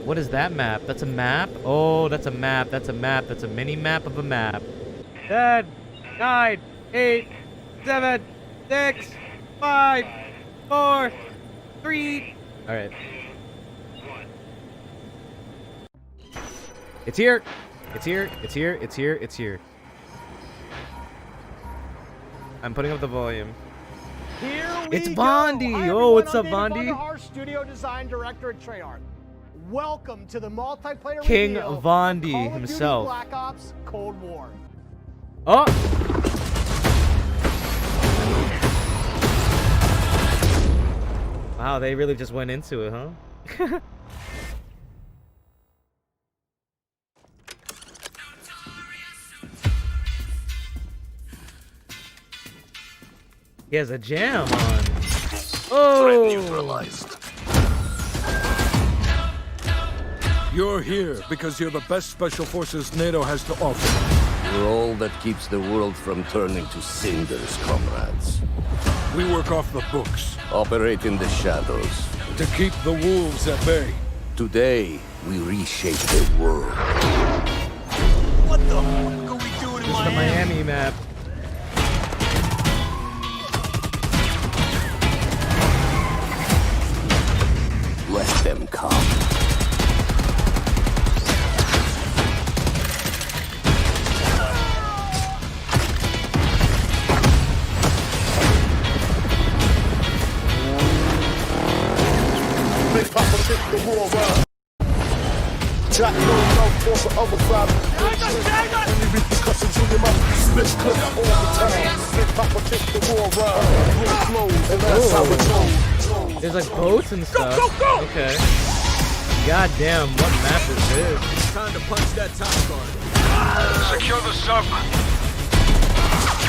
What is that map? That's a map? Oh, that's a map. That's a map. That's a mini map of a map. 10, 9, 8, 7, 6, 5, 4, 3. All right. It's here. It's here. It's here. It's here. It's here. I'm putting up the volume. Here we It's go. Bondi. Hi, Oh, what's everyone. up, I'm Bondi? David Vonderhaar, studio design director at Treyarch. Welcome to the multiplayer King reveal Vondi of Call of Duty himself. Black Ops Cold War. Oh! Wow, they really just went into it, huh? He has a jam on. Oh! Neutralized. You're here because you're the best special forces NATO has to offer. We're all that keeps the world from turning to cinders, comrades. We work off the books Operate in the shadows. to keep the wolves at bay. Today, we reshape the world. What the fuck are we doing in This is the Miami map. Let them come. Big Papa took the war around. Jack no force of other five. Any repercussions in your mouth. Split clip all the time. Big Papa took the war around. War flows, and that's how it goes. There's like boats and stuff. go! Okay. God damn, what map is this? Time to punch that top guard. Secure the sub.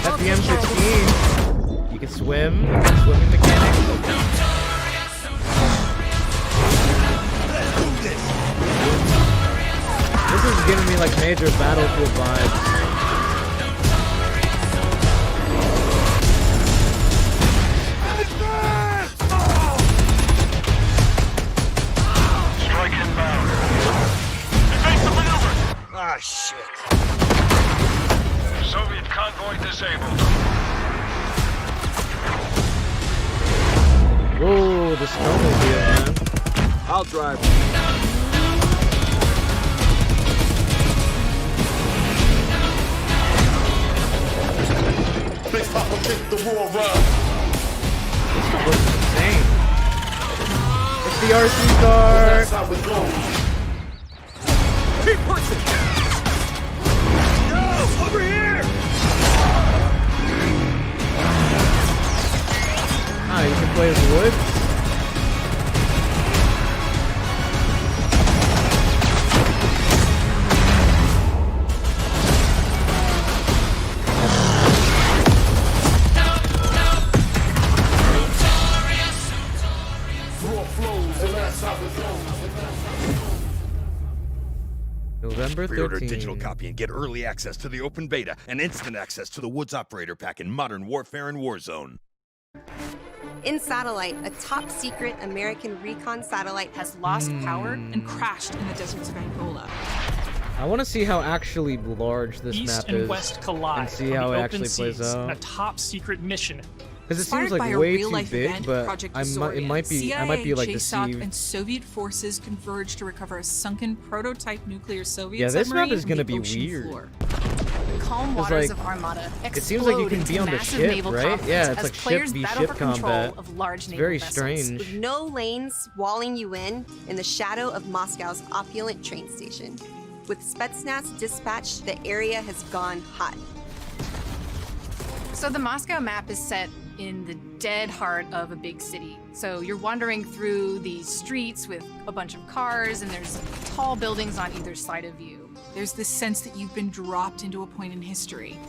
That's the M16. You can swim. Swimming mechanics. This is giving me like major Battlefield vibes. Strike inbound. Evasive maneuver. Ah, shit. Soviet convoy disabled. Whoa, the snowmobile, man. I'll drive. Big Papa took the war around. This looks insane. It's the RC car. That's how it goes. Keep pushing. Yo, over here. Ah, you can play as wood. War flows, and that's how it goes. November 13th. Pre-order a digital copy and get early access to the open beta and instant access to the Woods Operator Pack in Modern Warfare and Warzone. In satellite, a top-secret American recon satellite has lost Power and crashed in the deserts of Angola. I want to see how actually large this East map and is. West collide and see on how the it open actually plays seas in a out. top-secret mission. Because it Inspired seems by like a way too real-life big, event, but Project I Azorian, might be like JSOC deceived. and Soviet forces converged to recover a sunken prototype nuclear Soviet Yeah, this map submarine is gonna on the be ocean weird. floor. The calm It's waters like- of Armada. It seems like you can be on the massive ship, naval right? conflicts Yeah, it's as like ship players v battle ship for control combat. of large It's naval very vessels, strange. with no lanes walling you in the shadow of Moscow's opulent train station. With Spetsnaz dispatched, the area has gone hot. So the Moscow map is set in the dead heart of a big city. So you're wandering through these streets with a bunch of cars, and there's tall buildings on either side of you. There's this sense that you've been dropped into a point in history.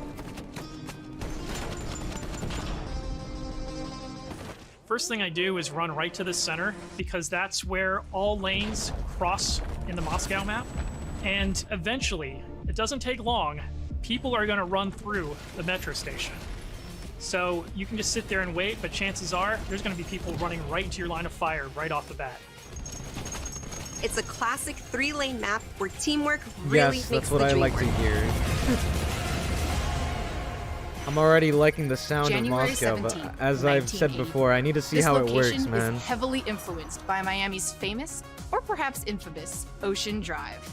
First thing I do is run right to the center, because that's where all lanes cross in the Moscow map. And eventually, it doesn't take long, people are going to run through the metro station. So you can just sit there and wait, but chances are there's going to be people running right into your line of fire right off the bat. It's a classic 3-lane map where teamwork really Yes, makes that's what the I dream like to work. hear. I'm already liking the sound January of Moscow, 17th, but as I've said 1980. before, I need to see This how it location works, man. is heavily influenced by Miami's famous, or perhaps infamous, Ocean Drive.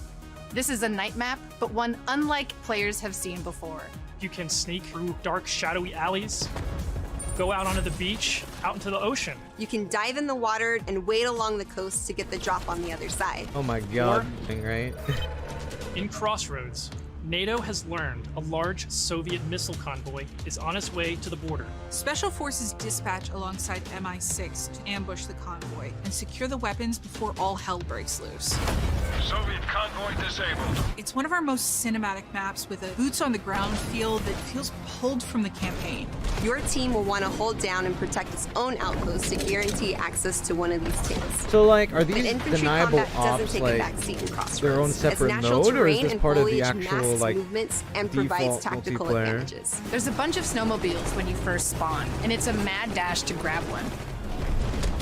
This is a night map, but one unlike players have seen before. You can sneak through dark, shadowy alleys, go out onto the beach, out into the ocean. You can dive in the water and wade along the coast to get the drop on the other side. Oh my god, right? In Crossroads, NATO has learned a large Soviet missile convoy is on its way to the border. Special Forces dispatch alongside MI6 to ambush the convoy and secure the weapons before all hell breaks loose. Soviet convoy disabled. It's one of our most cinematic maps with a boots-on-the-ground feel that feels pulled from the campaign. Your team will want to hold down and protect its own outpost to guarantee access to one of these tanks. So, like, are But these infantry deniable combat doesn't ops, take like, a backseat in Crossroads, their own as separate natural mode, or is terrain this and part of the foliage actual, masks like, movements and provides default tactical multiplayer? advantages. There's a bunch of snowmobiles when you first spawn, and it's a mad dash to grab one.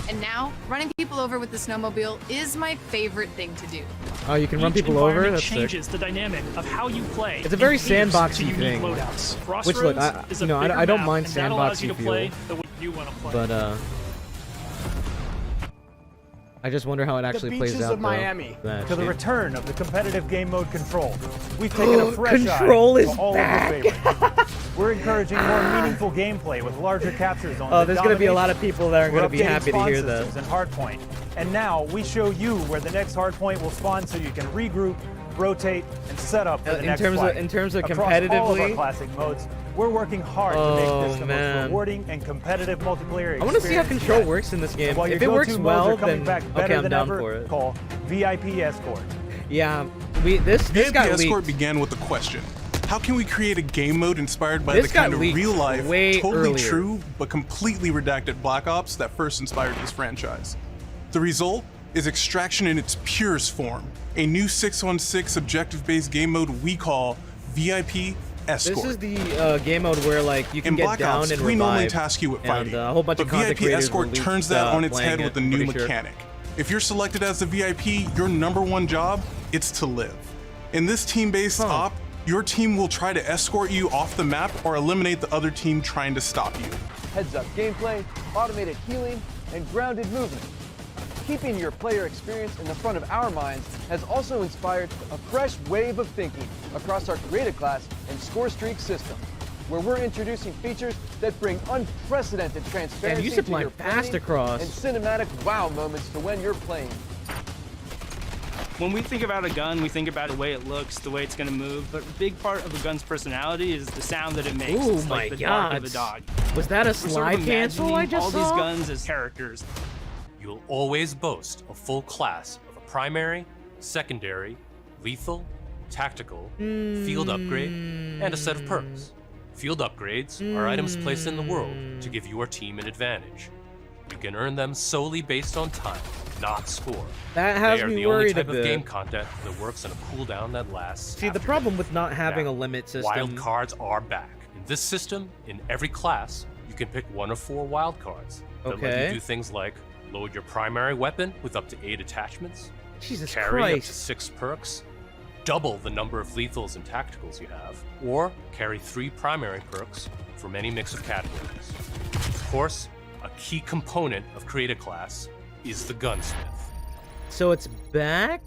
And now, running people over with the snowmobile is my favorite thing to do. Oh, you can run Each people over? environment That's sick. changes the dynamic of how you play. It's a very and caters to sandboxy unique thing. Loadouts. Which, look, Crossroads is a you know, I bigger don't map, mind and that allows you sandboxy to play feel, the way you want to play. but, I just wonder how it The actually plays beaches out, of Miami. though. To the return of the competitive game mode Control. We've taken a fresh Control eye is to all back. of your favorites. We're encouraging more meaningful gameplay with larger capture zones. Oh, that there's gonna be a lot of dominate. people that are We're gonna be updating happy to spawn hear systems that. and hardpoint. And now we show you where the next hardpoint will spawn, so you can regroup, rotate, and set up for the next flight. In terms of Across all of our competitively, classic modes, we're working hard to Oh, make this the man. most rewarding and competitive multiplayer I want to see how experience Control yet. works in this game. While your If it works go-to modes well, are coming then back better okay, I'm than down ever, for it. Call VIP Escort. Yeah, this VIP got Escort leaked. began with the question: how can we create a game mode inspired by This the kind got of leaked real-life, way totally earlier. true but completely redacted Black Ops that first inspired this franchise? The result is Extraction in its purest form, a new 6-on-6 objective-based game mode we call VIP Escort. This is the game mode where, like, you can In get Black down Ops, and we normally revive, task you with fighting, and a whole bunch but of content VIP creators Escort released, turns that on its playing head it, with a I'm new pretty sure. mechanic. If you're selected as the VIP, your number one job is to live. In this team-based op, your team will try to escort you off the map or eliminate the other team trying to stop you. Heads-up gameplay, automated healing, and grounded movement. Keeping your player experience in the front of our minds has also inspired a fresh wave of thinking across our Creative Class and Score Streak system, where we're introducing features that bring unprecedented transparency you zipped to line your fast planning across. and cinematic wow moments to when you're playing. When we think about a gun, we think about the way it looks, the way it's going to move, but a big part of a gun's personality is the sound that it makes. Ooh, it's like my the bark God. of a dog. Was that a We're sort of slide cancel I imagining just all saw? these guns as characters. You'll always boast a full class of a primary, secondary, lethal, tactical, field upgrade, and a set of perks. Field upgrades are items placed in the world to give your team an advantage. You can earn them solely based on time, not score. That has they are me the only worried a type of bit. game content that works on a cooldown that lasts. See, the problem with not having a limit system. Wild cards are back. In this system, in every class, you can pick one of 4 wild cards that let Okay. you do things like load your primary weapon with up to 8 attachments, Jesus carry up to Christ. 6 perks, double the number of lethals and tacticals you have, or carry 3 primary perks from any mix of categories. Of course, a key component of Create a Class is the gunsmith. So it's back?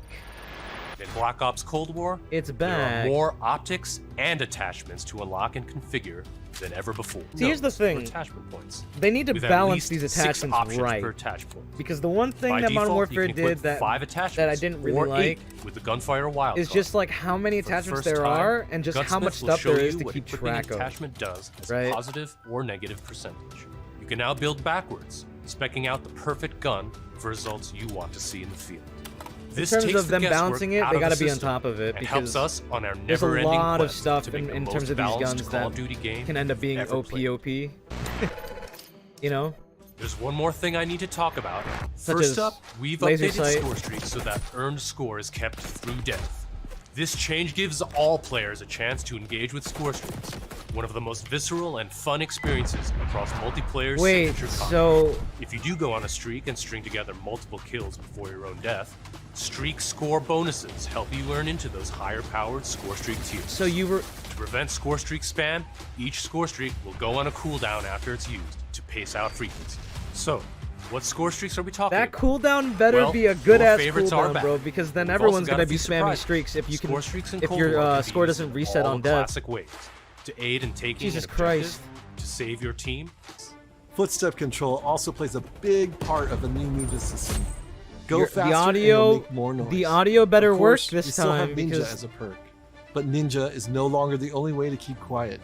In Black Ops Cold War, It's there back. are more optics and attachments to unlock and configure than ever before. See, here's the Notes thing. for attachment points. They need to with at balance least these 6 attachments options right. per attach point. Because the one thing By that Modern default, Warfare you can did click that 5 attachments, I didn't really or like 8 with the gunfire wild is card. just like how many For the attachments first there time, are and just how much Gunsmith will stuff show there is you to what keep equipping an track of. attachment does as right? a positive or negative percentage. You can now build backwards, specking out the perfect gun for results you want to see in the field. This terms takes of the them guesswork balancing it, out they of the gotta be on system top of it, and helps because us on our there's a never-ending lot of quest stuff to make the in most terms of these balanced guns Call of that Duty game can end up being ever played. OP. You know? There's one more thing I need to talk about. Such First as up, we've laser updated sight. score streaks so that earned score is kept through death. This change gives all players a chance to engage with score streaks, one of the most visceral and fun experiences across multiplayer Wait, signature content. so If you do go on a streak and string together multiple kills before your own death, Streak score bonuses help you earn into those higher-powered score streak tiers. So you were... To prevent score streak spam, each score streak will go on a cooldown after it's used to pace out frequency. So, what score streaks are we talking That about? cooldown better Well, be a good-ass your favorites are cooldown, back. bro, because then We've everyone's also got gonna a be few spamming surprises. streaks if you can, Score streaks in if Cold your War can be score used doesn't in reset all on the death. classic ways to aid in taking Jesus an objective, Christ. to save your team. Footstep control also plays a big part of the new movement system. Go faster the and audio, you'll make more noise. the audio better Of course, work this we still have time Ninja because as a perk, but Ninja is no longer the only way to keep quiet.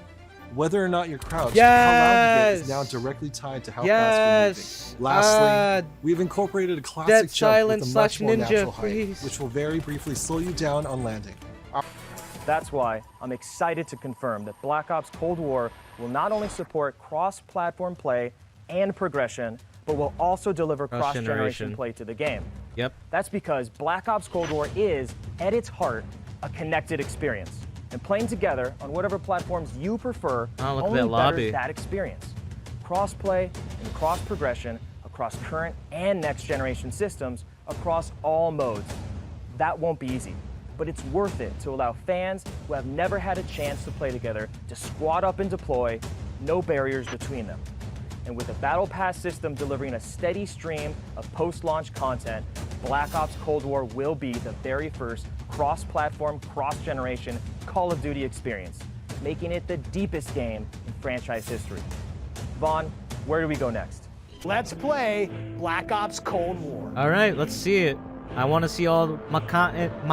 Whether or not you're crouched, Yes! how loud you get is now directly tied to how fast Yes! you're moving. Lastly, we've incorporated a classic Dead jump Silence with a much more /Ninja, natural height, please. which will very briefly slow you down on landing. That's why I'm excited to confirm that Black Ops Cold War will not only support cross-platform play and progression, but will also deliver Cross-generation. cross-generation play to the game. Yep. That's because Black Ops Cold War is, at its heart, a connected experience. And playing together on whatever platforms you prefer Oh, look at only that lobby. betters that experience. Cross-play and cross-progression across current and next-generation systems across all modes. That won't be easy, but it's worth it to allow fans who have never had a chance to play together to squad up and deploy, no barriers between them. And with the Battle Pass system delivering a steady stream of post-launch content, Black Ops Cold War will be the very first cross-platform, cross-generation Call of Duty experience, making it the deepest game in franchise history. Vaughn, where do we go next? Let's play Black Ops Cold War. All right, let's see it. I want to see all my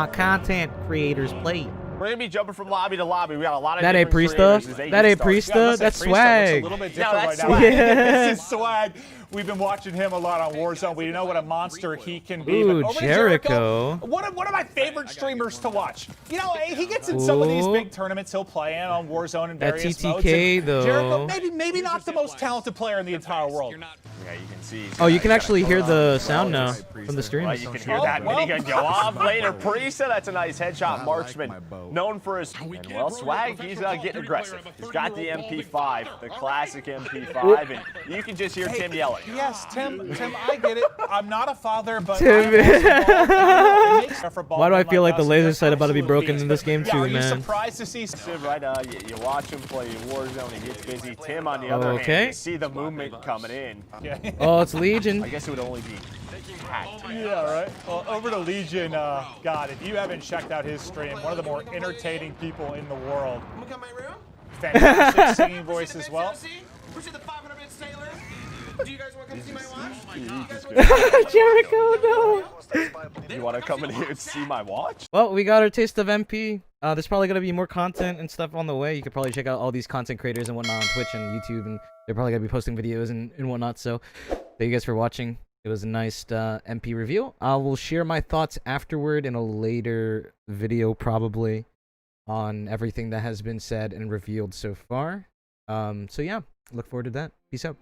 content creators play. We're gonna be jumping from lobby to lobby. We got a lot of That ain't different Priesta. creators. That ain't Priesta. That's swag. A little bit No, different that's right now. swag. Yeah. This is swag. We've been watching him a lot on Warzone. We know what a monster he can be. Ooh, But over to Jericho. One of my favorite streamers to watch. You know, he gets in some of these Ooh. big tournaments he'll play in on Warzone and That various modes. TTK And though. Jericho, maybe not the most talented player in the entire world. Yeah, you can see. Oh, you can actually hear the sound now from the stream. Well, you can hear that minigun go off later. Priesta, that's a nice headshot marksman. Known for his, and well, swag, he's getting aggressive. He's got the MP5, the classic MP5, and you can just hear Tim yelling. Yes, Tim, I get it. I'm not a father, but Tim. for Why do I feel like the us, laser they're sight about to be absolute broken beasts. in this game Yeah, too, are you man? surprised to see Right, you watch him play Warzone, he gets busy. Tim, on the other Okay. hand, you see the movement coming in. Oh, it's Legion. I guess it would only be hacked. Yeah, right. Well, over to Legion, God, if you haven't checked out his stream, one of the more entertaining people in the world. Fantastic singing voice as well. Do you guys want to come see my watch? Jericho, no. You want to come in here and see my watch? Well, we got our taste of MP. There's probably gonna be more content and stuff on the way. You could probably check out all these content creators and whatnot on Twitch and YouTube, and they're probably gonna be posting videos and whatnot. So, thank you guys for watching. It was a nice MP review. I will share my thoughts afterward in a later video, probably, on everything that has been said and revealed so far. So yeah, look forward to that. Peace out.